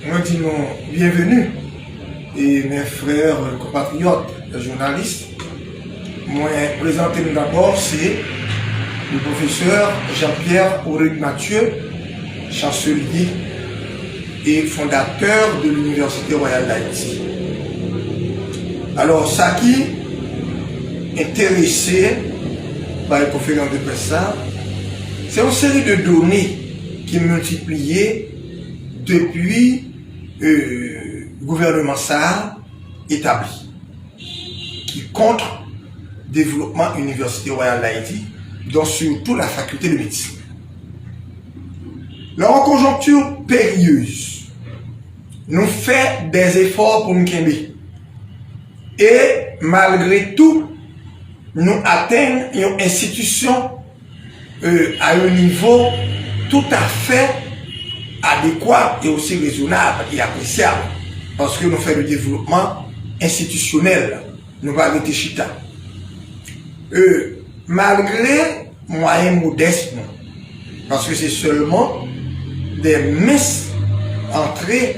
Nous disons bienvenue et mes frères compatriotes journalistes. Moi, présenter nous d'abord, c'est le professeur Jean-Pierre Aurélien Mathieu, chancelier et fondateur de l'Université royale d'Haïti. Alors, ça qui est intéressé par les conférences de presse, c'est une série de données qui multipliées depuis le gouvernement ça établi, qui contre le développement de l'Université royale d'Haïti, dont surtout la faculté de médecine. La conjoncture périlleuse nous fait des efforts pour nous calmer. Et malgré tout, nous atteignons une institution à un niveau tout à fait adéquat et aussi raisonnable et appréciable. Parce que nous faisons le développement institutionnel. Nous pas arrêter chita. Malgré moyens modestes, parce que c'est seulement des minces entrées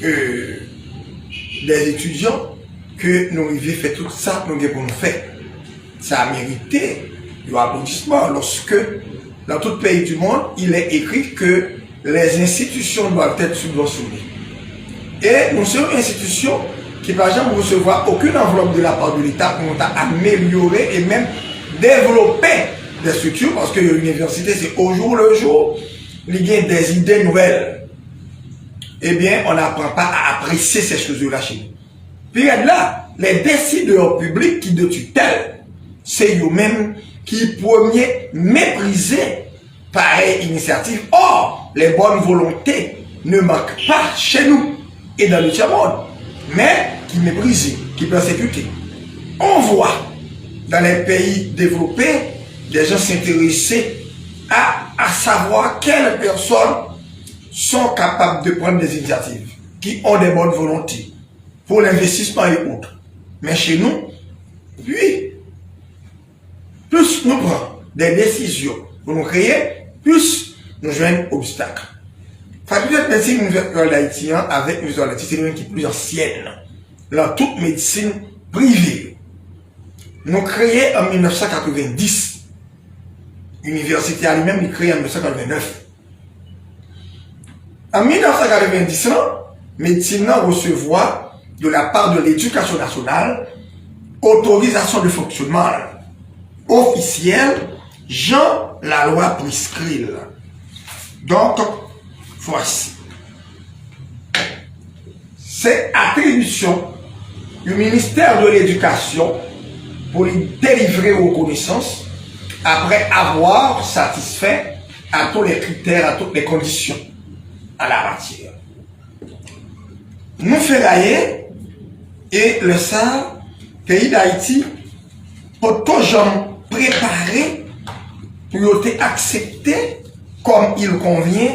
des étudiants que nous avons fait tout ça, nous avons fait. Ça a mérité l'applaudissement lorsque, dans tout pays du monde, il est écrit que les institutions doivent être subventionnées. Et nous sommes une institution qui, par exemple, ne recevoir aucune enveloppe de la part de l'État pour nous améliorer et même développer des structures, parce que l'université, c'est au jour le jour, il y a des idées nouvelles. Eh bien, on n'apprend pas à apprécier ces choses-là chez nous. Puis là, les décideurs publics qui de tutelle, c'est eux-mêmes qui premier méprisaient pareille initiative. Or, les bonnes volontés ne manquent pas chez nous et dans le tiers-monde, mais qui méprisent, qui persécutent. On voit dans les pays développés des gens s'intéresser à savoir quelles personnes sont capables de prendre des initiatives, qui ont des bonnes volontés pour l'investissement et autres. Mais chez nous, puis, plus nous prenons des décisions pour nous créer, plus nous joignons obstacles. Faculté de médecine universitaire d'Haïti, avec l'Université d'Haïti, c'est l'une qui est plus ancienne dans toute médecine privée. Nous créons en 1990. L'université elle-même est créée en 1989. En 1990, médecine recevoir de la part de l'éducation nationale autorisation de fonctionnement officielle, Jean la loi prescrit. Donc, voici. C'est attribution du ministère de l'Éducation pour lui délivrer aux connaissances après avoir satisfait à tous les critères, à toutes les conditions à la matière. Nous faisons et le SAR, pays d'Haïti, pour toujours préparé pour être accepté comme il convient,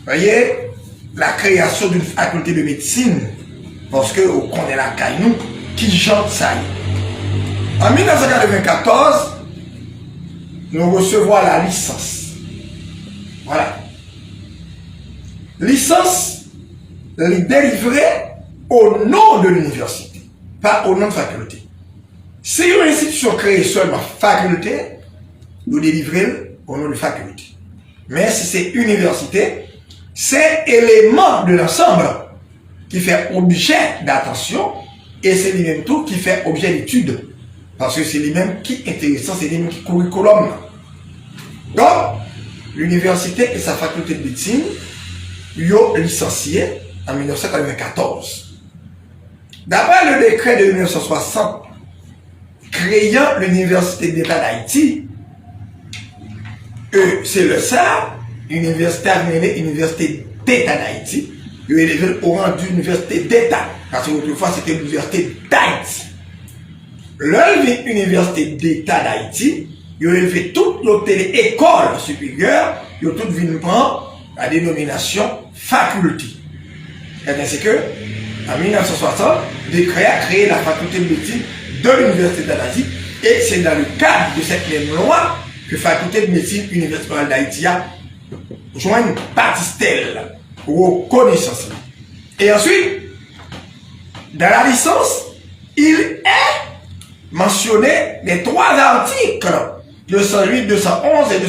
voyez, la création d'une faculté de médecine, parce que on connaît la caille qui chante ça. En 1994, nous recevons la licence. Voilà. Licence délivrée au nom de l'université, pas au nom de faculté. Si une institution crée seulement faculté, nous délivrons au nom de faculté. Mais si c'est université, c'est élément de l'ensemble qui fait objet d'attention et c'est lui-même tout qui fait objet d'étude. Parce que c'est lui-même qui est intéressant, c'est lui-même qui curriculum. Donc, l'université et sa faculté de médecine, ils ont licencié en 1994. D'après le décret de 1960, créant l'Université d'État d'Haïti, c'est le SAR, Université d'État d'Haïti, il est élevé au rang d'université d'État, parce que autrefois c'était l'Université d'Haïti. L'Université d'État d'Haïti, il a élevé toute l'autre école supérieure, il a tout venu prendre la dénomination faculté. C'est que, en 1960, le décret a créé la faculté de médecine de l'Université d'Haïti, et c'est dans le cadre de cette même loi que la faculté de médecine universitaire d'Haïti a joint une partie pour reconnaissance. Et ensuite, dans la licence, il est mentionné les 3 articles 208, 211 et 211.1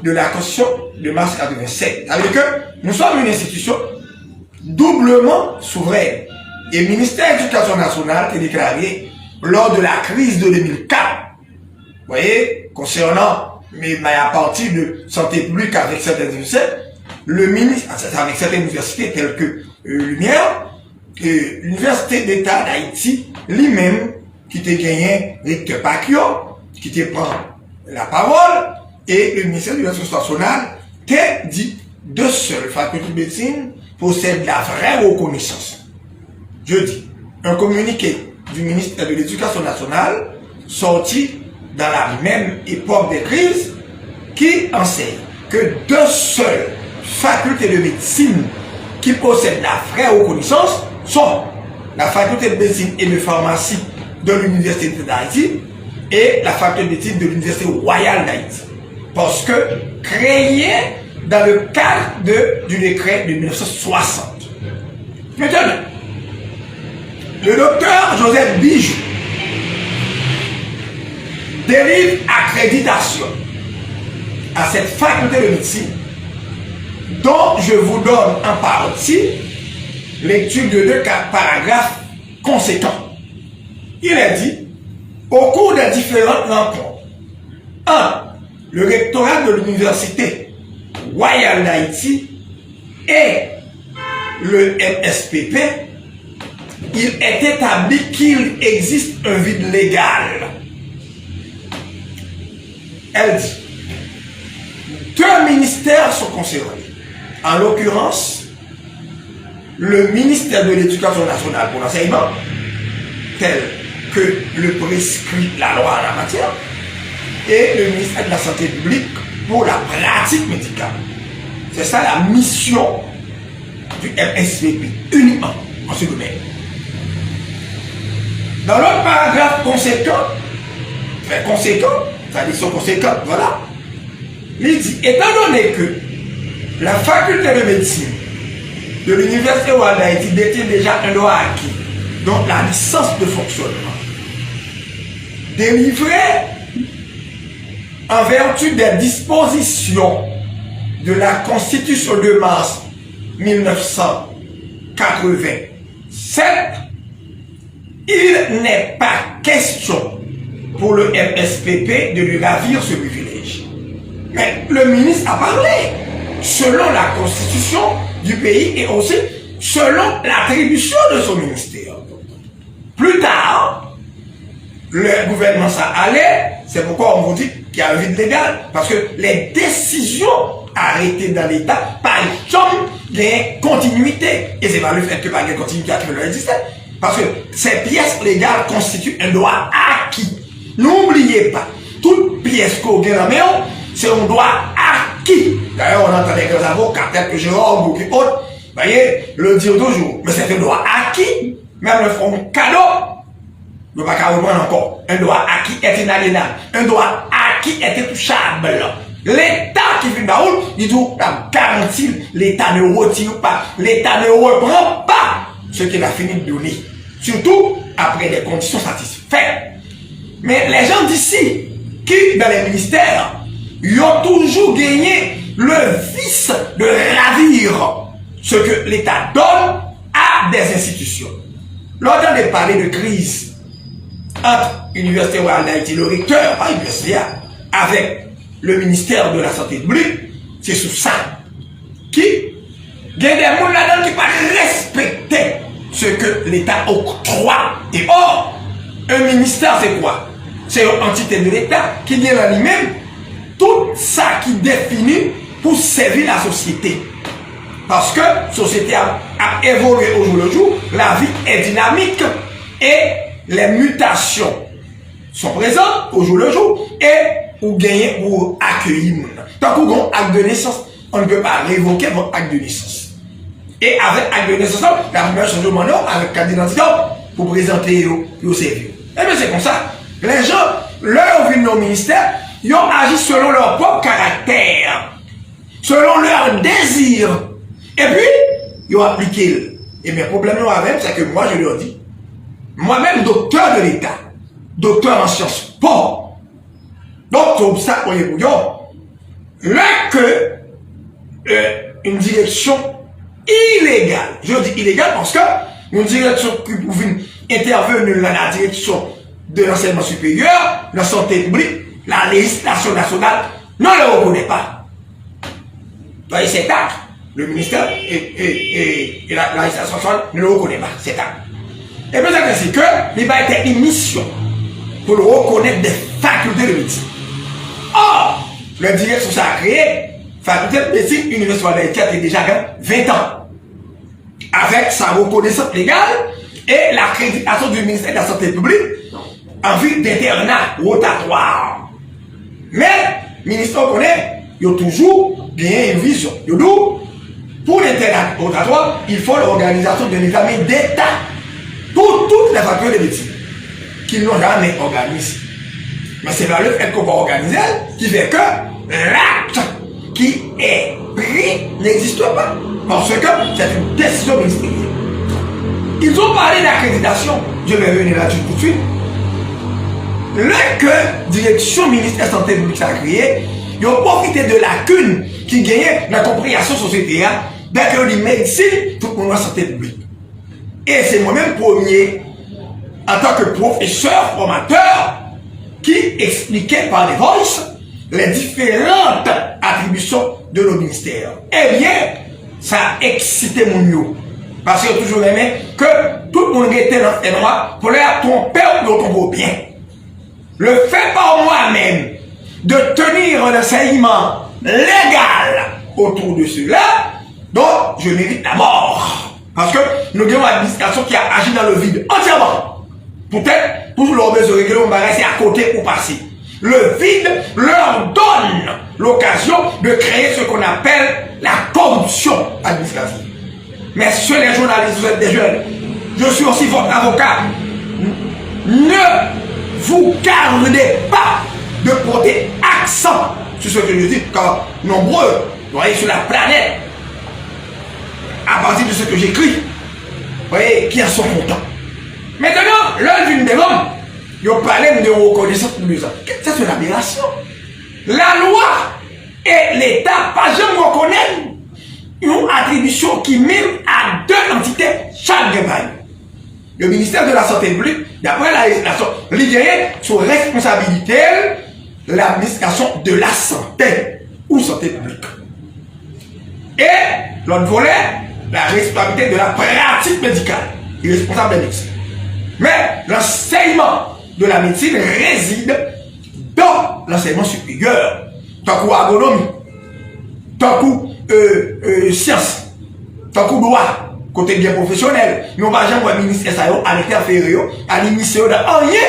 de la Constitution de mars 87. Ça veut dire que nous sommes une institution doublement souveraine. Et le ministère de l'Éducation nationale est déclaré lors de la crise de 2004. Vous voyez, concernant, mais à partir de santé publique avec certaines universités, le ministre, avec certaines universités telles que Lumière, l'Université d'État d'Haïti, lui-même, qui t'a gagné recteur Pacquiao, qui te prend la parole, et le ministère de l'Éducation nationale t'a dit de seules facultés de médecine possèdent la vraie reconnaissance. Je dis, un communiqué du ministère de l'Éducation nationale sorti dans la même époque des crises qui enseigne que 2 seules facultés de médecine qui possèdent la vraie reconnaissance sont la faculté de médecine et de pharmacie de l'Université d'Haïti et la faculté de médecine de l'Université royale d'Haïti. Parce que créée dans le cadre du décret de 1960. Maintenant, le docteur Joseph Bijou délivre accréditation à cette faculté de médecine dont je vous donne en partie lecture de 2 paragraphes conséquents. Il est dit, au cours des différentes rencontres, 1. Le rectorat de l'Université royale d'Haïti et le MSPP, il est établi qu'il existe un vide légal. Elle dit, 2 ministères sont concernés. En l'occurrence, le ministère de l'Éducation nationale pour l'enseignement, tel que le prescrit la loi en la matière, et le ministère de la Santé publique pour la pratique médicale. C'est ça la mission du MSPP, uniquement en ce domaine. Dans l'autre paragraphe conséquent, très conséquent, sa mission conséquente, voilà, il dit, étant donné que la faculté de médecine de l'Université royale d'Haïti détient déjà un droit acquis, donc la licence de fonctionnement, délivrée en vertu des dispositions de la Constitution de mars 1987, il n'est pas question pour le MSPP de lui ravir ce privilège. Mais le ministre a parlé selon la Constitution du pays et aussi selon l'attribution de son ministère. Plus tard, le gouvernement s'en allait, c'est pourquoi on vous dit qu'il y a un vide légal, parce que les décisions arrêtées dans l'État, par exemple, il y a une continuité. Et c'est pas le fait que par une continuité qui veut exister, parce que ces pièces légales constituent un droit acquis. N'oubliez pas, toute pièce qu'on gagne dans la main, c'est un droit acquis. D'ailleurs, on entend des grands avocats, tels que Jérôme ou qui autres, vous voyez, le dire toujours. Mais c'est un droit acquis, même le font cadeau. Ne pas qu'à reprendre encore. Un droit acquis est inaliénable. Un droit acquis est intouchable. L'État qui vient d'où, dit tout, la garantie, l'État ne retire pas, l'État ne reprend pas ce qu'il a fini de donner. Surtout après des conditions satisfaites. Mais les gens d'ici, qui dans les ministères, ils ont toujours gagné le vice de ravir ce que l'État donne à des institutions. Lors de parler de crise entre l'Université royale d'Haïti, le recteur par l'université, avec le ministère de la Santé publique, c'est sous ça qui il y a des gens là-dedans qui ne respecter ce que l'État octroie. Et or, un ministère, c'est quoi? C'est une entité de l'État qui vient dans lui-même tout ça qui définit pour servir la société. Parce que la société a évolué au jour le jour, la vie est dynamique et les mutations sont présentes au jour le jour et ou gagner ou accueillir. Tant qu'on a un acte de naissance, on ne peut pas révoquer votre acte de naissance. Et avec acte de naissance, la première chose demande avec carte d'identité pour présenter au service. Et bien c'est comme ça. Les gens, leur vie au ministère, ils ont agi selon leur propre caractère, selon leur désir. Et puis, ils ont appliqué. Et mes problèmes avec, c'est que moi, je leur dis, moi-même, docteur de l'État, docteur en sciences po, donc, tout ça, on est bouillon. Là que une direction illégale, je dis illégale parce que une direction qui pouvait intervenir dans la direction de l'enseignement supérieur, la santé publique, la législation nationale, ne le reconnaît pas. Donc, cet acte, le ministère et la législation nationale ne le reconnaît pas, cet acte. Et puis, c'est que il va être une mission pour le reconnaître des facultés de médecine. Or, le direction ça a créé, faculté de médecine, Université d'Haïti a déjà 20 ans. Avec sa reconnaissance légale et l'accréditation du ministère de la Santé publique en vue d'internat rotatoire. Mais, le ministère connaît, il y a toujours bien une vision. Il dit, pour l'internat rotatoire, il faut l'organisation d'un examen d'État pour toutes les facultés de médecine qu'ils n'ont jamais organisé. Mais c'est pas le fait qu'on va organiser qui fait que l'acte qui est pris n'existe pas. Parce que c'est une décision ministérielle. Ils ont parlé d'accréditation. Je vais venir là-dessus tout de suite. Le que direction ministère de la Santé publique a créé, ils ont profité de lacunes qui gagnaient la compréhension sociétale d'accueil de médecine pour la santé publique. Et c'est moi-même premier, en tant que professeur, formateur, qui expliquait par des voices les différentes attributions de nos ministères. Eh bien, ça a excité mon mieux. Parce que toujours aimé que tout le monde était dans les noirs pour leur tromper ou tomber bien. Le fait par moi-même de tenir un enseignement légal autour de cela, donc je mérite la mort. Parce que nous avons une administration qui a agi dans le vide entièrement. Peut-être, pour leur besoin de régler, on va rester à côté ou passer. Le vide leur donne l'occasion de créer ce qu'on appelle la corruption administrative. Messieurs les journalistes, vous êtes des jeunes, je suis aussi votre avocat. Ne vous gardez pas de porter accent sur ce que je dis, car nombreux, vous voyez, sur la planète, à partir de ce que j'écris, vous voyez, qui en sont contents. Maintenant, l'un d'une des hommes, ils ont parlé de reconnaissance pour les hommes. C'est une aberration. La loi et l'État, pas jamais reconnaissent une attribution qui mène à deux entités chaque gagne. Le ministère de la Santé publique, d'après la législation, lié sous responsabilité l'administration de la santé ou santé publique. Et l'autre volet, la responsabilité de la pratique médicale, il est responsable des médecins. Mais l'enseignement de la médecine réside dans l'enseignement supérieur, tant qu'agronomie, tant que science, tant que droit, côté bien professionnel. Nous n'avons jamais un ministère à l'interférer, à l'initier dans rien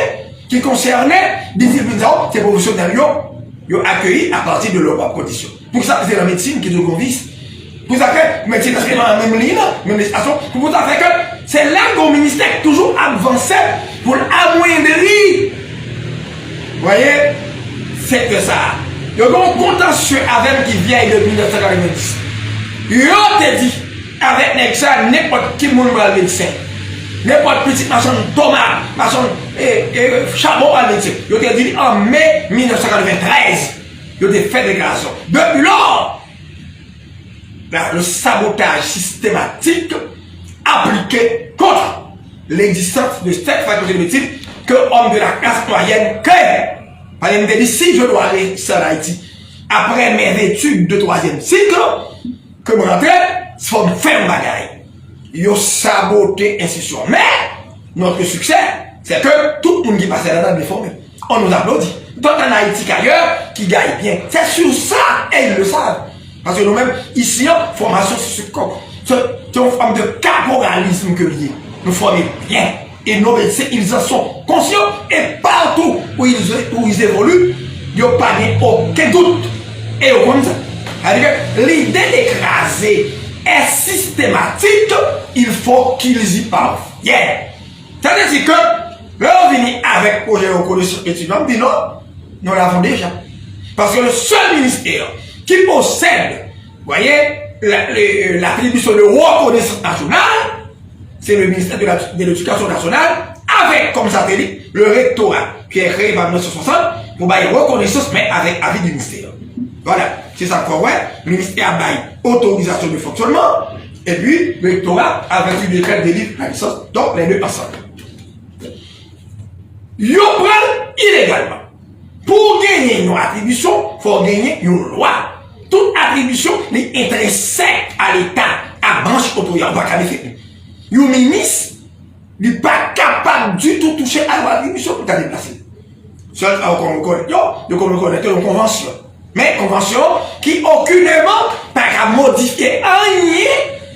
qui concernait des disciplines, ces professionnels, ils ont accueilli à partir de leurs propres conditions. Pour ça, c'est la médecine qui nous convise. Pour ça que la médecine est dans la même ligne, même station. Pour ça que c'est là que le ministère toujours avancé pour amoindrir. Vous voyez, c'est que ça. Il y a un contentieux avec qui vient de 1990. Il te dit, avec ça, n'importe qui monde va le médecin. N'importe petit machin Thomas, machin Chabot à le médecin. Il te dit en mai 1993. Il a fait déclaration. Depuis lors, le sabotage systématique appliqué contre l'existence de cette faculté de médecine que homme de la classe moyenne crée. Par exemple, si je dois aller sur Haïti, après mes études de 3e cycle, que je rentre, il faut faire un bagage. Ils ont saboté l'institution. Mais, notre succès, c'est que tout le monde qui passe là-dedans est formé. On nous applaudit. Tant en Haïti qu'ailleurs, qui gagne bien. C'est sur ça, et ils le savent. Parce que nous-mêmes, ici, formation sur ce corps. C'est une forme de caporalisme que lié. Nous formons bien. Et nos médecins, ils en sont conscients. Et partout où ils évoluent, il n'y a pas aucun doute. Et au contraire, l'idée d'écraser est systématique. Il faut qu'ils y parviennent. C'est-à-dire que, là, on vient avec projet de reconnaissance étudiante, on dit non, nous l'avons déjà. Parce que le seul ministère qui possède, vous voyez, l'attribution de reconnaissance nationale, c'est le ministère de l'Éducation nationale, avec comme satellite le rectorat, qui est créé par 1960, pour bailler reconnaissance, mais avec avis du ministère. Voilà, c'est ça qu'on voit. Le ministère a baillé autorisation de fonctionnement, et puis le rectorat a vaincu le décret de délivre la licence, donc les deux ensemble. Yo prend illégalement. Pour gagner une attribution, il faut gagner une loi. Toute attribution est intrinsèque à l'État, à branche autoritaire. On va pas faire. Le ministre n'est pas capable du tout de toucher à l'attribution pour la déplacer. Seul qu'on reconnaît, de une convention. Mais convention qui aucunement n'a qu'à modifier rien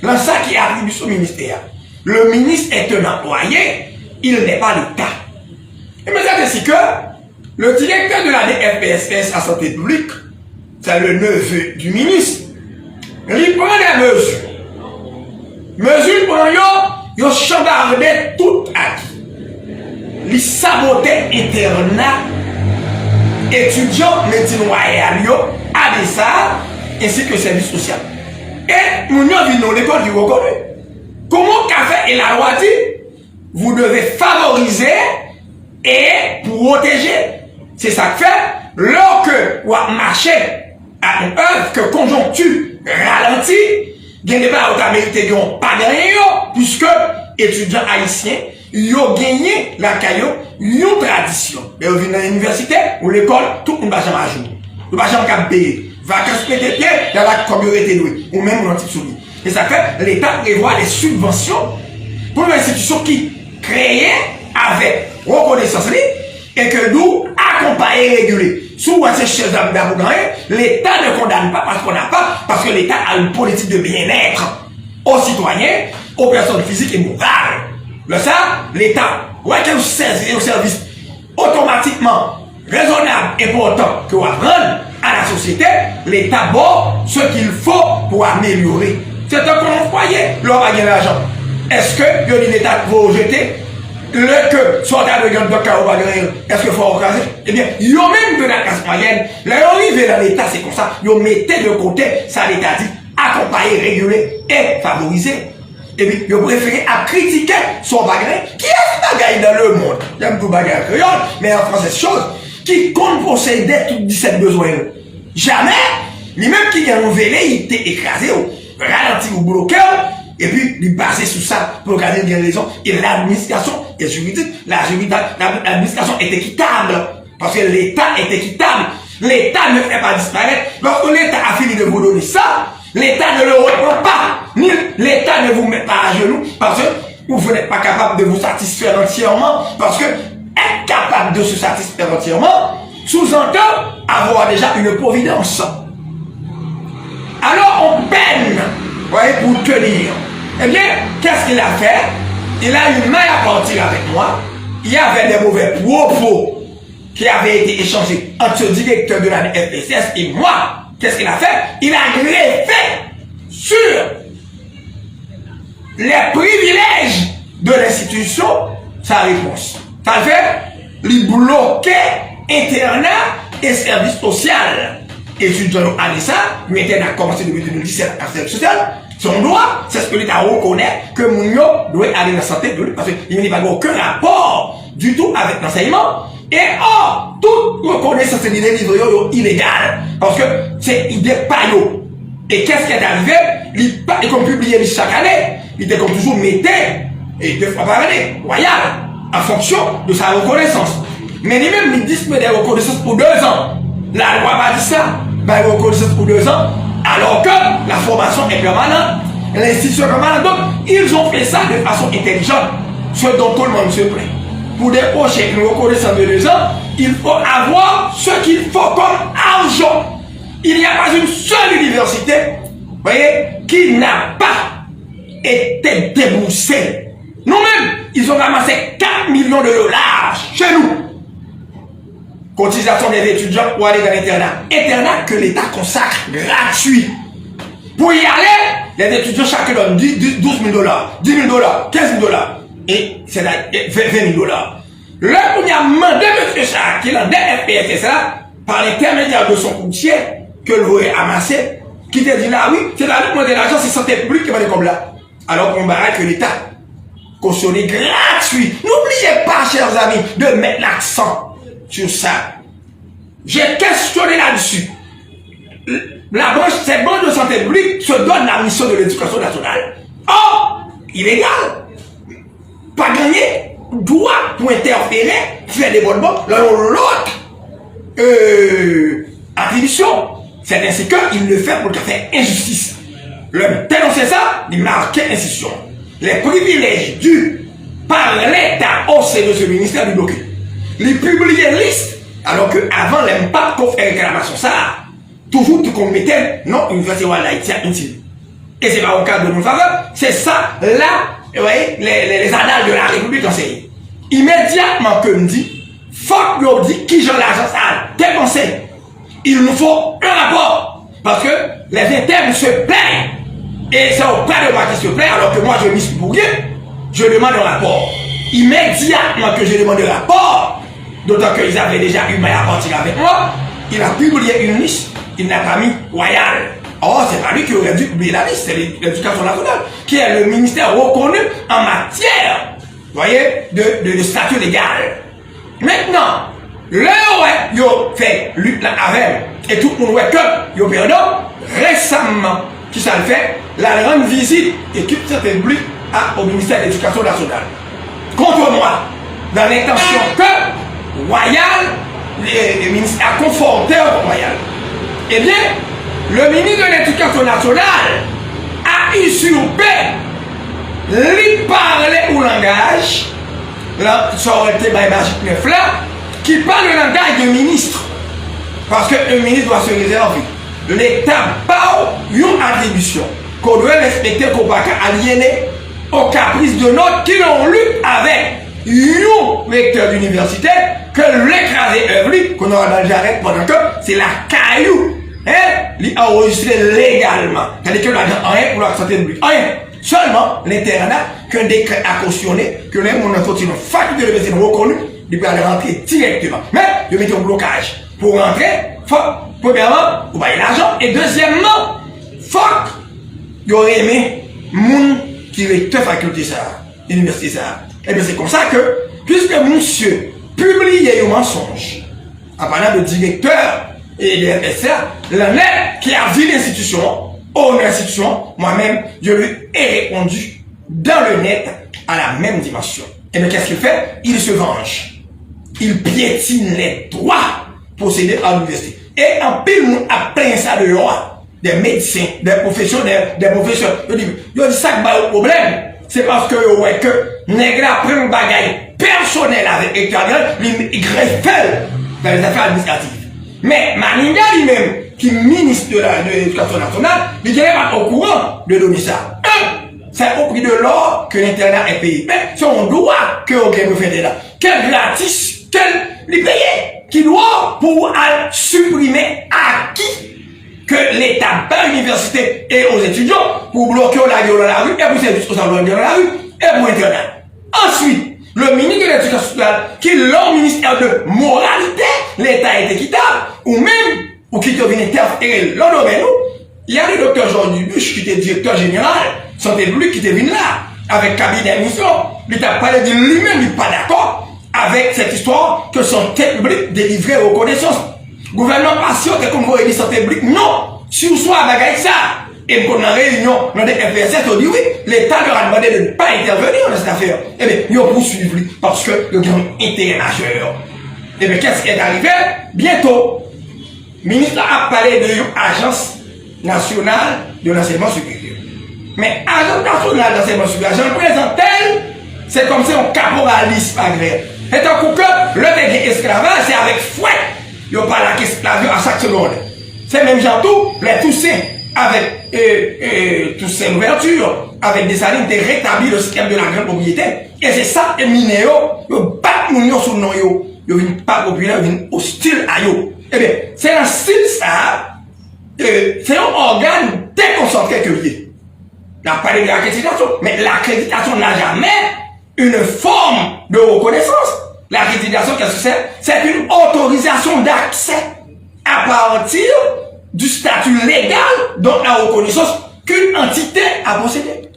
dans ça qui est attribution au ministère. Le ministre est un employé, il n'est pas l'État. Et maintenant, c'est que le directeur de la DFPSS à santé publique, c'est le neveu du ministre, il prend des mesures. Mesures pour yo chambardé tout acquis. Il sabotait internat, étudiants médecine royale, ADSA, ainsi que service social. Et nous avons vu l'école du reconnu. Comment qu'a fait et la loi dit, vous devez favoriser et protéger. C'est ça que fait, lorsque vous marchez à une œuvre que conjoncture ralentit, il n'y a pas autant mérité pas gagné, puisque étudiants haïtiens, ils ont gagné la caillou, une tradition. Mais vous venez à l'université ou l'école, tout le monde va jamais à jour. Vous ne va jamais payer. Vacances pété pied, il y a la communauté douée, ou même un type soumis. Et ça fait, l'État prévoit des subventions pour une institution qui créée avec reconnaissance et que nous accompagnons et réguler. Sous ces chefs d'abord, l'État ne condamne pas parce qu'on n'a pas, parce que l'État a une politique de bien-être aux citoyens, aux personnes physiques et morales. Le ça, l'État, ouais, qu'il saisit au service automatiquement raisonnable et important que vous rendre à la société, l'État bon ce qu'il faut pour améliorer. C'est un qu'on foyer, l'on va gagner l'argent. Est-ce que l'État va jeter le que soldat de grande docteur va gagner, est-ce qu'il faut recaser? Eh bien, il y a même de la classe moyenne, l'arrivée dans l'État, c'est comme ça, ils mettez de côté, ça l'État dit, accompagner, réguler et favoriser. Et puis, ils préfèrent à critiquer son bagage, qui est bagage dans le monde. J'aime tout bagage créole, mais en français, chose, qui compte posséder tous 17 besoins. Jamais, lui-même qui a un velléité écrasé, ralenti ou bloqué, et puis, il basé sur ça pour garder une raison. Et l'administration est juridique. L'administration est équitable. Parce que l'État est équitable. L'État ne fait pas disparaître. Lorsque l'État a fini de vous donner ça, l'État ne le reprend pas. Ni l'État ne vous met pas à genoux. Parce que vous n'êtes pas capable de vous satisfaire entièrement. Parce que être capable de se satisfaire entièrement sous-entend avoir déjà une providence. Alors on peine, voyez, pour tenir. Eh bien, qu'est-ce qu'il a fait? Il a eu mal à partir avec moi. Il y avait des mauvais propos qui avaient été échangés entre le directeur de la FPSS et moi. Qu'est-ce qu'il a fait? Il a greffé sur les privilèges de l'institution sa réponse. Ça fait, il bloquait internat et service social. Étudiant à ça, lui était commencé depuis 2017 à service social. Son droit, c'est ce que l'État reconnaît que Mounio doit aller dans la santé de lui parce qu'il n'y a pas aucun rapport du tout avec l'enseignement. Et or, toute reconnaissance de délivré illégale parce que c'est idée pas yo. Et qu'est-ce qui est arrivé? Il comme publié chaque année, il était comme toujours mettait et 2 fois par année, royal, en fonction de sa reconnaissance. Mais lui-même, il dispose des reconnaissances pour 2 ans. La loi va dire ça, ben reconnaissance pour 2 ans. Alors que la formation est permanente, l'institution est permanente. Donc, ils ont fait ça de façon intelligente, ce dont tout le monde se plaint. Pour décrocher une reconnaissance de 2 ans, il faut avoir ce qu'il faut comme argent. Il n'y a pas une seule université, voyez, qui n'a pas été déboursée. Nous-mêmes, ils ont ramassé 4 millions de dollars chez nous. Cotisation des étudiants pour aller dans l'internat. Internat que l'État consacre gratuit. Pour y aller, les étudiants chacun donnent 12 000 dollars, 10 000 dollars, 15 000 dollars. Et c'est 20 000 dollars. Là, on a demandé M. Charles, qui est dans DFPSS, par l'intermédiaire de son courtier, que l'aurait amassé, qui te dit là, oui, c'est la lutte de l'argent, c'est santé publique qui va aller comme là. Alors qu'on barre que l'État cautionné gratuit. N'oubliez pas, chers amis, de mettre l'accent sur ça. J'ai questionné là-dessus. Cette branche de santé publique se donne la mission de l'éducation nationale. Or, illégal. Pas gagné, droit pour interférer, faire des bonnes banques, l'autre attribution. C'est ainsi qu'il le fait pour faire injustice. Le dénoncer ça, il marquait institution. Les privilèges dus par l'État au sein de ce ministère du bloqué. Les publier liste, alors qu'avant l'impact qu'on fait réclamation ça, toujours tout qu'on mettait, non, université d'Haïti inutile. Et c'est pas au cas de nos faveurs, c'est ça, là, vous voyez, les annales de la République enseignent. Immédiatement que me dit, faut que nous dit qui j'en l'argent ça a dépensé. Il nous faut un rapport. Parce que les internes se plaignent. Et c'est auprès de moi qui se plaint, alors que moi je m'y suis pour rien. Je demande un rapport. Immédiatement que je demande un rapport, d'autant qu'ils avaient déjà eu mal à partir avec moi, il a publié une liste, il n'a pas mis Royal. Or, c'est pas lui qui aurait dû publier la liste, c'est l'éducation nationale, qui est le ministère reconnu en matière, vous voyez, de statut légal. Maintenant, là, ils ont fait lutte avec, et tout le monde voit que, ils ont perdu récemment, qui ça le fait, la rendre visite, équipe santé publique au ministère de l'Éducation nationale. Contre moi, dans l'intention que Royal, le ministère a conforté au Royal. Eh bien, le ministre de l'Éducation nationale a usurpé, lui parler au langage, là, ça aurait été magique neuf là, qui parle le langage de ministre. Parce que le ministre doit se réserver. L'État parle une attribution qu'on doit respecter, qu'on ne va pas aliéner au caprice de notre qui l'ont lu avec un recteur d'université que l'écrasé œuvre qu'on aura dans le jarret pendant que c'est la caillou. Il a enregistré légalement. C'est-à-dire que l'argent rien pour la santé publique. Rien. Seulement l'internat qu'un décret a cautionné, que les gens ont une faculté de médecine reconnue, il peut aller rentrer directement. Mais il met un blocage. Pour rentrer, faut, premièrement, vous payez l'argent. Et deuxièmement, faut qu'il y aurait aimé moun qui recteur faculté ça, université ça. Et bien c'est comme ça que, puisque monsieur publie un mensonge, en parlant de directeur et de FSA, l'année qui a vu l'institution, moi-même, je lui ai répondu dans le net à la même dimension. Et bien qu'est-ce qu'il fait? Il se venge. Il piétine les droits possédés à l'université. Et en pile, nous a plein ça de loi, des médecins, des professionnels, des professeurs. Je dis ça qui va au problème. C'est parce que, ouais, que, nègre prend un bagage personnel avec État, il greffe dans les affaires administratives. Mais Maninga lui-même, qui est ministre de l'Éducation nationale, il n'est pas au courant de donner ça. C'est au prix de l'or que l'internat est payé. Mais c'est un droit que vous faites là. Quel gratis, quel les payer, qui doit pour supprimer à qui que l'État par l'université et aux étudiants pour bloquer la gueule dans la rue et pour servir aux employés dans la rue et pour l'internat. Ensuite, le ministre de l'Éducation nationale, qui est le ministère de moralité, l'État est équitable, ou même, ou qui devient interférer dans le domaine, il y a le docteur Jean Dubuche qui était directeur général, santé publique qui était venu là, avec cabinet mission, l'État parlé de lui-même, il n'est pas d'accord avec cette histoire que santé publique délivrait reconnaissance. Gouvernement patient, comme vous avez dit santé publique, non, si vous soyez avec ça, et pour une réunion dans des FSS, on dit oui, l'État leur a demandé de ne pas intervenir dans cette affaire. Eh bien, ils ont poursuivi parce que le grand intérêt majeur. Eh bien, qu'est-ce qui est arrivé? Bientôt, le ministre a parlé de l'Agence nationale de l'enseignement supérieur. Mais l'Agence nationale de l'enseignement supérieur, j'en présente elle, c'est comme si on caporalisme agréé. Et un coup que le dégué esclavage, c'est avec fouet. Ils ont parlé d'esclavage à chaque seconde. C'est même gens tout, les Toussaint, avec Toussaint l'ouverture, avec des salines, de rétablir le système de la grande propriété. Et c'est ça, les minéraux, ils battent mon nom sur le nom, ils viennent pas populaire, ils viennent hostile à eux. Eh bien, c'est un style ça, c'est un organe déconcentré que lié. On a parlé de l'accréditation, mais l'accréditation n'a jamais une forme de reconnaissance. L'accréditation, qu'est-ce que c'est? C'est une autorisation d'accès à partir du statut légal dont la reconnaissance qu'une entité a possédé.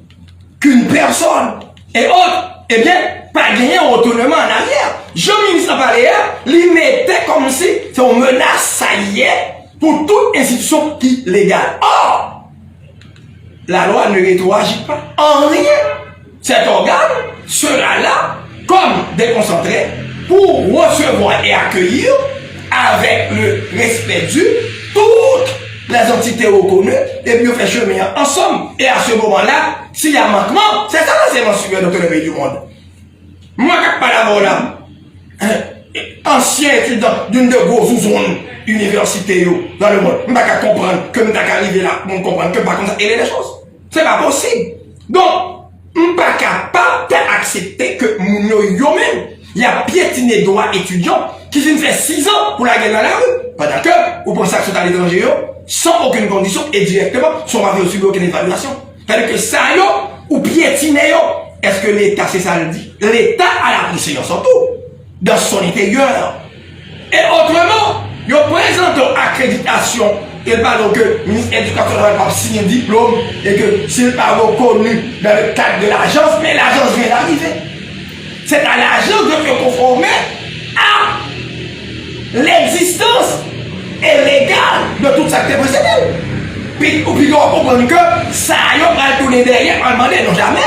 Qu'une personne et autres, eh bien, pas gagné un retournement en arrière. Jean-Ministre Paléa, lui mettait comme si c'est une menace, ça y est, pour toute institution qui est légale. Or, la loi ne rétroagit pas en rien. Cet organe sera là comme déconcentré pour recevoir et accueillir avec le respect dû toutes les entités reconnues et puis on fait chemin ensemble. Et à ce moment-là, s'il y a manquement, c'est ça l'enseignement supérieur dans tous les pays du monde. Moi, quand pas d'abord là, ancien étudiant d'une de grosses zones universités dans le monde, je ne peux pas comprendre que je ne peux pas arriver là, je comprendre que pas comme ça, et les choses. C'est pas possible. Donc, je ne suis pas capable d'accepter que mon yo-même, il y a piétiné droit étudiant qui vient faire 6 ans pour la guerre dans la rue. Pendant que, vous pensez que c'est à l'étranger, sans aucune condition et directement, sans avoir subi aucune évaluation. C'est-à-dire que ça, ou piétiné, est-ce que l'État, c'est ça le dit? L'État a la précision surtout, dans son intérieur. Et autrement, il présente accréditation. Il parle que le ministre de l'Éducation n'a pas signé un diplôme et que s'il n'est pas reconnu dans le cadre de l'agence, mais l'agence vient d'arriver. C'est à l'agence de se conformer à l'existence illégale de tout ça qui est procédé. Puis on comprend que ça va tourner derrière, on va demander non jamais.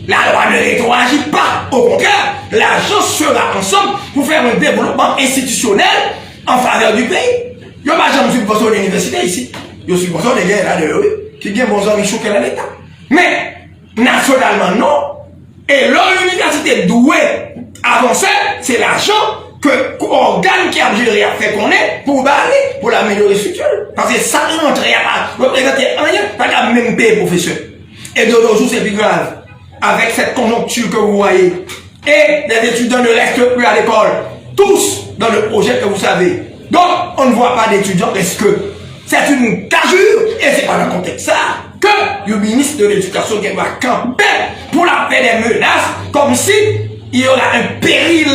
La loi ne rétroagit pas. Au contraire, l'agence sera ensemble pour faire un développement institutionnel en faveur du pays. Je ne vais jamais subventionner l'université ici. Je subventionne les gars là-dedans, qui gagnent bon amis choqués dans l'État. Mais, nationalement, non. Et l'université doit avancer, c'est l'argent que l'organe qui a géré a fait qu'on est pour baler, pour l'améliorer structurelle. Parce que ça rentre à représenter rien, pas qu'à même payer professeur. Et de nos jours, c'est plus grave. Avec cette conjoncture que vous voyez, et les étudiants ne restent plus à l'école, tous dans le projet que vous savez. Donc, on ne voit pas d'étudiants parce que c'est une gageure, et c'est pas dans le contexte ça, que le ministre de l'Éducation qui doit camper pour la paix des menaces, comme si il y aura un péril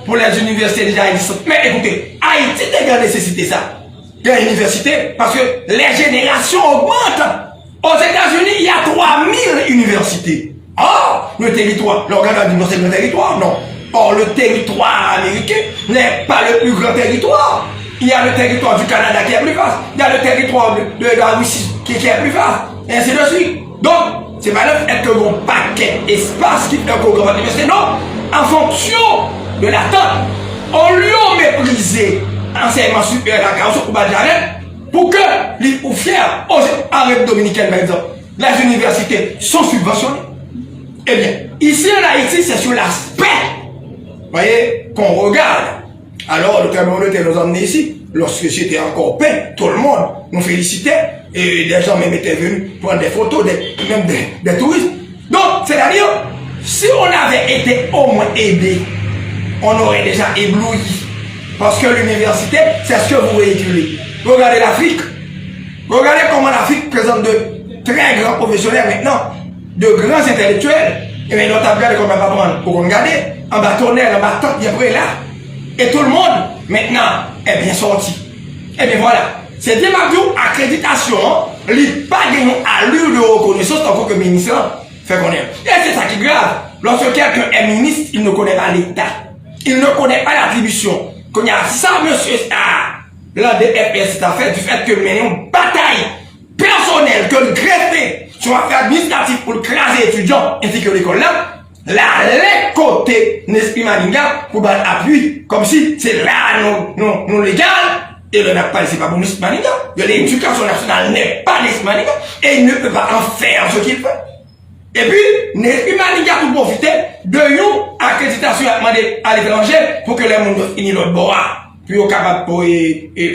pour les universités déjà existantes. Mais écoutez, Haïti est grande nécessité ça. Il y a une université parce que les générations augmentent. Aux États-Unis, il y a 3000 universités. Or, le territoire, l'organe a dit non, c'est le territoire, non. Or, le territoire américain n'est pas le plus grand territoire. Il y a le territoire du Canada qui est plus vaste. Il y a le territoire de la Russie qui est plus vaste. Et ainsi de suite. Donc, c'est pas le fait que mon paquet espace qui fait qu'on va l'université. Non. En fonction de l'attente, on lui a méprisé l'enseignement supérieur à la carence au Badjaret pour que les ou fiers aux Arabes dominicaines, par exemple, les universités sont subventionnées. Eh bien, ici en Haïti, c'est sur l'aspect, vous voyez, qu'on regarde. Alors, le communauté nous a emmenés ici, lorsque j'étais encore peint, tout le monde nous félicitait, et des gens même étaient venus prendre des photos, même des touristes. Donc, c'est-à-dire, si on avait été au moins aidé, on aurait déjà ébloui. Parce que l'université, c'est ce que vous véhiculez. Regardez l'Afrique. Regardez comment l'Afrique présente de très grands professionnels maintenant, de grands intellectuels. Et bien, notre tableau, qu'on va pas prendre pour regarder, en bâtonnet, en bâton, il y a près là. Et tout le monde, maintenant, est bien sorti. Et bien voilà. C'est des marques accréditation, il pas de allure de reconnaissance tant que ministre fait connaître. Et c'est ça qui est grave. Lorsque quelqu'un est ministre, il ne connaît pas l'État. Il ne connaît pas l'attribution. Quand il y a ça, monsieur, l'ADFS, c'est à fait du fait que nous menons une bataille personnelle, que le greffer sur affaires administratives pour le craser étudiants ainsi que l'école là, les côtés Nespi Maninga pour battre appui, comme si c'est là non légal, et le n'a pas, c'est pas bon Nespi Maninga. L'éducation nationale n'est pas Nespi Maninga, et il ne peut pas en faire ce qu'il fait. Et puis, Nespi Maninga pour profiter de une accréditation à l'étranger pour que les gens finissent notre bois, puis au capable pour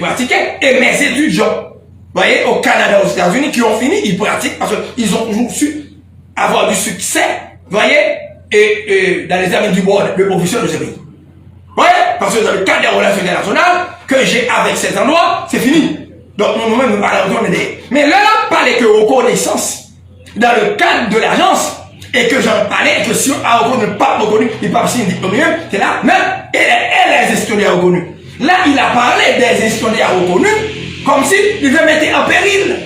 pratiquer, et mes étudiants, vous voyez, au Canada, aux États-Unis, qui ont fini, ils pratiquent parce qu'ils ont su avoir du succès, vous voyez, et dans les examens du board, le professeur de ce pays. Vous voyez, parce que dans le cadre des relations internationales que j'ai avec ces endroits, c'est fini. Donc nous-mêmes, nous parlons de mais là, on parlait que reconnaissance dans le cadre de l'agence, et que j'en parlais, et que si on a reconnu, pas reconnu, il pas signer un diplôme, c'est là, même, et les gestionnaires reconnus. Là, il a parlé des gestionnaires reconnus, Comme si il veut mettre en péril.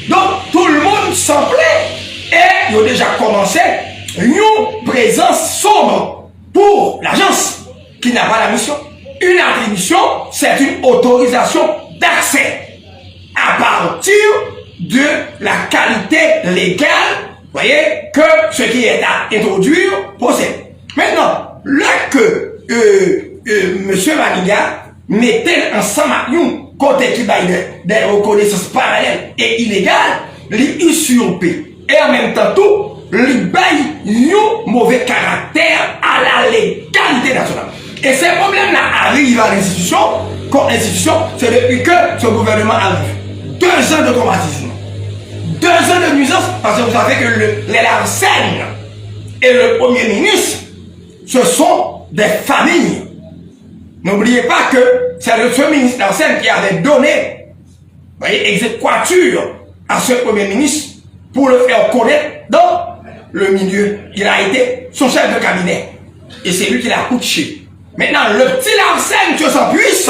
Donc, tout le monde s'en plaît. Et ils ont déjà commencé une présence sombre pour l'agence qui n'a pas la mission. Une attribution, c'est une autorisation d'accès à partir de la qualité légale, voyez, que ce qui est à introduire possède. Maintenant, là que M. Maniga mettait ensemble un côté qui va des reconnaissances parallèles et illégales, il usurpé. Et en même temps, tout, il baille un mauvais caractère à la légalité nationale. Et ces problèmes-là arrivent à l'institution, comme institution, c'est depuis que ce gouvernement arrive. 2 ans de traumatisme, 2 ans de nuisance, parce que vous savez que les Larsen et le Premier ministre, ce sont des familles. N'oubliez pas que c'est le Premier ministre Larsen qui avait donné, voyez, exéquature à ce Premier ministre pour le faire connaître dans le milieu. Il a été son chef de cabinet. Et c'est lui qui l'a couché. Maintenant, le petit Larsen, Dieu s'en puisse,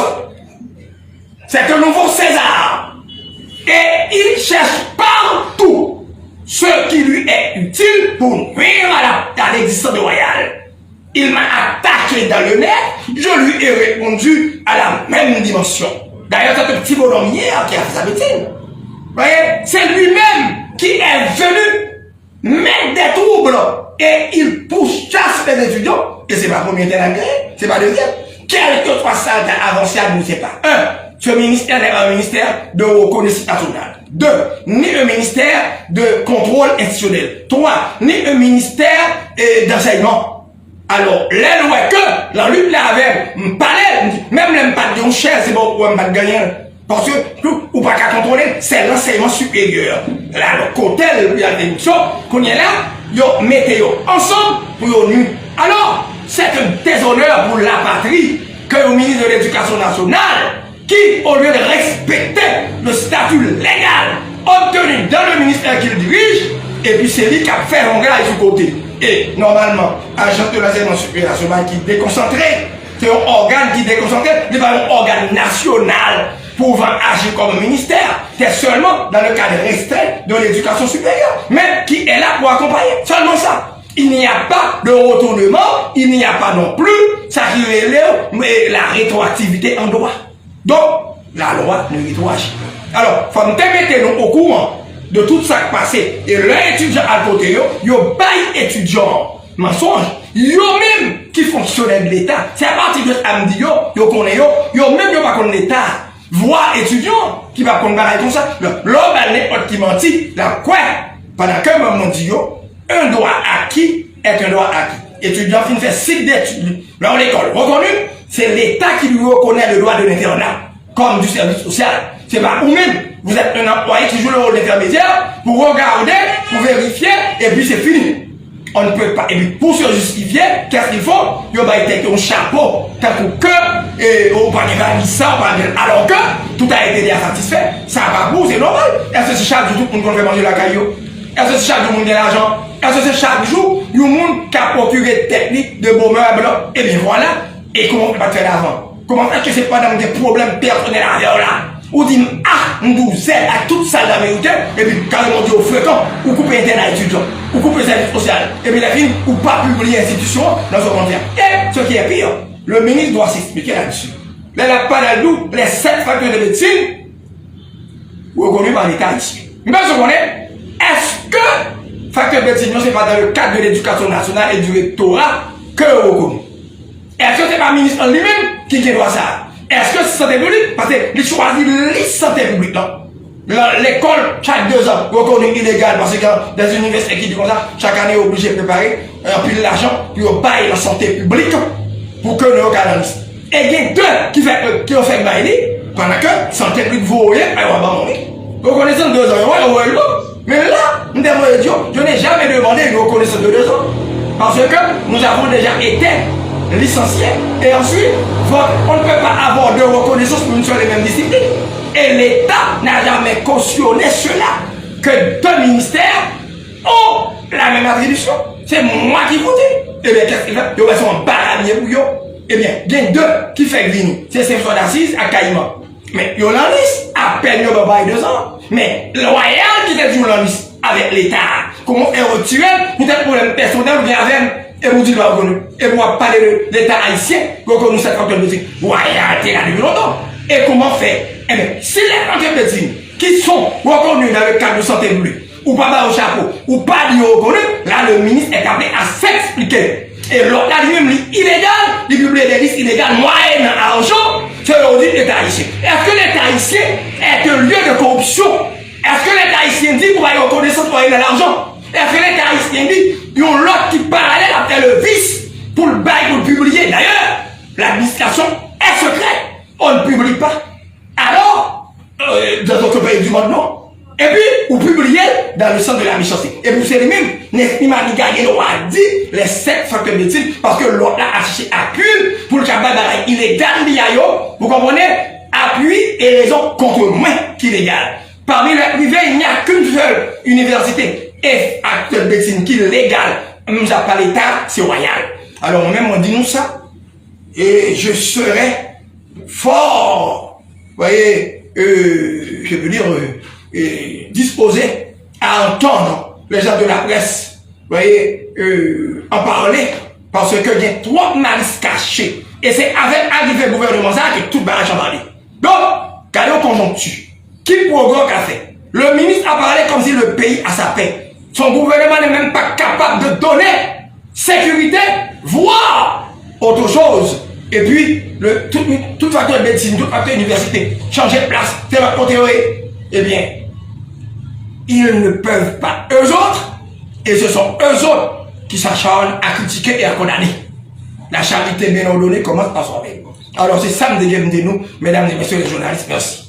c'est un nouveau César. Et il cherche partout ce qui lui est utile pour nuire à l'existence de Royal. Il m'a attaqué dans le nez, je lui ai répondu à la même dimension. D'ailleurs, c'est un petit bonhomme hier qui a fait sa bêtise. Vous voyez, c'est lui-même qui est venu mettre des troubles et il pourchasse les étudiants. Et c'est pas premier terrain, c'est pas deuxième. Quel que soit ça avancé, je ne sais pas. 1. Ce ministère n'est pas un ministère de reconnaissance nationale. 2. Ni un ministère de contrôle institutionnel. 3. Ni un ministère d'enseignement. Alors, les lois que la lutte là avec palais, même les pas de chaise, c'est bon pour pas gagner. Parce que, ou pas qu'à contrôler, c'est l'enseignement supérieur. Là, le côté, il y a des choses qu'on est là, yo mettez ensemble pour yo nu. Alors, c'est un déshonneur pour la patrie que le ministre de l'Éducation nationale, qui, au lieu de respecter le statut légal obtenu dans le ministère qu'il dirige, et puis c'est lui qui a fait un gars du côté. Et normalement, agent de l'enseignement supérieur national qui est déconcentré, c'est un organe qui est déconcentré, c'est pas un organe national pouvant agir comme ministère, c'est seulement dans le cadre restreint de l'éducation supérieure, mais qui est là pour accompagner, seulement ça. Il n'y a pas de retournement, il n'y a pas non plus, ça qui relève la rétroactivité en droit. Donc, la loi ne rétroagit. Alors, il faut nous mettre au courant de tout ça qui passe. Et l'étudiant à côté, yo bail étudiant mensonge, yo même qui fonctionnaient de l'État. C'est à partir de samedi, yo connaît yo même yo pas connaît l'État. Voir étudiant qui va connaître pareil comme ça. L'homme n'est pas qui mentit, la quoi? Pendant que maman dit yo, un droit acquis est un droit acquis. Étudiant qui fait cycle d'études dans l'école reconnue, c'est l'État qui lui reconnaît le droit de l'internat comme du service social. C'est pas vous-même. Vous êtes un employé qui joue le rôle d'intermédiaire pour regarder, pour vérifier, et puis c'est fini. On ne peut pas. Et puis pour se justifier, qu'est-ce qu'il faut? Il va être un chapeau, tant que, et on va alors que tout a été déjà satisfait. Ça va pour, c'est normal. Est-ce que c'est chaque jour tout le monde fait manger la caillou? Est-ce que c'est chaque jour tout le monde a l'argent? Est-ce que c'est chaque jour il y a un monde qui a procuré technique de beaux meubles? Et bien voilà. Et comment on va faire d'avant? Comment est-ce que c'est pas dans des problèmes personnels à là? Ou dit, ah, nous aide à toute salle américaine, et puis carrément dit au fréquent, ou couper internat étudiant, ou couper service social, et puis la fin, ou pas publier institution dans son contraire. Et ce qui est pire, le ministre doit s'expliquer là-dessus. Là, il a pas d'alou, les 7 facultés de médecine, reconnus par l'État ici. Mais ce qu'on est, est-ce que faculté de médecine, c'est pas dans le cadre de l'éducation nationale et du rectorat que reconnu? Est-ce que c'est pas le ministre en lui-même qui doit ça? Est-ce que c'est santé publique? Parce qu'il choisit les santé publique. L'école, chaque 2 ans, reconnue illégale, parce que dans une université qui dit comme ça, chaque année est obligé de préparer un pile d'argent, puis on paye la santé publique pour que nous organisons. Et il y a 2 qui ont fait bailler, pendant que santé publique vaut rien, elle va abandonner. Vous connaissez 2 ans, mais là, je n'ai jamais demandé une reconnaissance de 2 ans. Parce que nous avons déjà été licencié et ensuite on ne peut pas avoir de reconnaissance pour une seule et même discipline et l'État n'a jamais cautionné cela que 2 ministères ont la même attribution. C'est moi qui vote. Et bien qu'est-ce qu'il fait? Ils sont baramiers pour eux. Et bien il y a 2 qui fait venir, c'est 5 d'assises à Caïman Mais il y a la liste, à peine il y a pas 2 ans. Mais le royal qui est toujours la liste avec l'État, comment est retiré, peut-être pour les personnels ou bien avec, et vous dites pas reconnu. Et vous parlez de l'État haïtien, reconnu cette quantum de royal, t'es là depuis longtemps. Et comment faire? Eh bien, si les quantum de qui sont reconnus dans le cadre de santé publique, ou pas au chapeau, ou pas dit reconnu, là le ministre est appelé à s'expliquer. Et l'autre, là, lui-même, illégal, il publie des listes illégales, moyenne argent, c'est l'audit l'État haïtien. Est-ce que l'État haïtien est un lieu de corruption? Est-ce que l'État haïtien dit qu'on va y reconnaître moyen de l'argent? Est-ce que l'État haïtien dit, il y a l'autre qui parallèle après le vice pour le bail, pour le publier? D'ailleurs, l'administration est secrète. On ne publie pas. Alors, dans d'autres pays du monde, non. Et puis, vous publiez dans le centre de la méchanceté. Et vous savez même, n'estime à gagner le roi dit les 7 facteurs de médecine parce que l'autre a affiché appui pour le cabal illégal d'IAO. Vous comprenez? Appui et raison contre moi qui est légal. Parmi les privés, il n'y a qu'une seule université et acteur de médecine qui est légal. Nous n'avons pas l'État, c'est royal. Alors, moi-même, on dit nous ça. Et je serais fort, vous voyez, je veux dire, disposé à entendre les gens de la presse, vous voyez, en parler, parce que il y a trop de malice cachée. Et c'est avec l'arrivée du gouvernement ça que tout va changer. Donc, regardez au conjoncture. Qui programme qu'a fait? Le ministre a parlé comme si le pays a sa paix. Son gouvernement n'est même pas capable de donner sécurité, voire autre chose. Et puis, tout facteur de médecine, tout facteur d'université, changer de place, faire côté, eh bien, ils ne peuvent pas. Eux autres, et ce sont eux autres qui s'acharnent à critiquer et à condamner. La charité bien ordonnée commence par soi-même. Alors, c'est ça que nous devons nous, mesdames et messieurs les journalistes. Merci.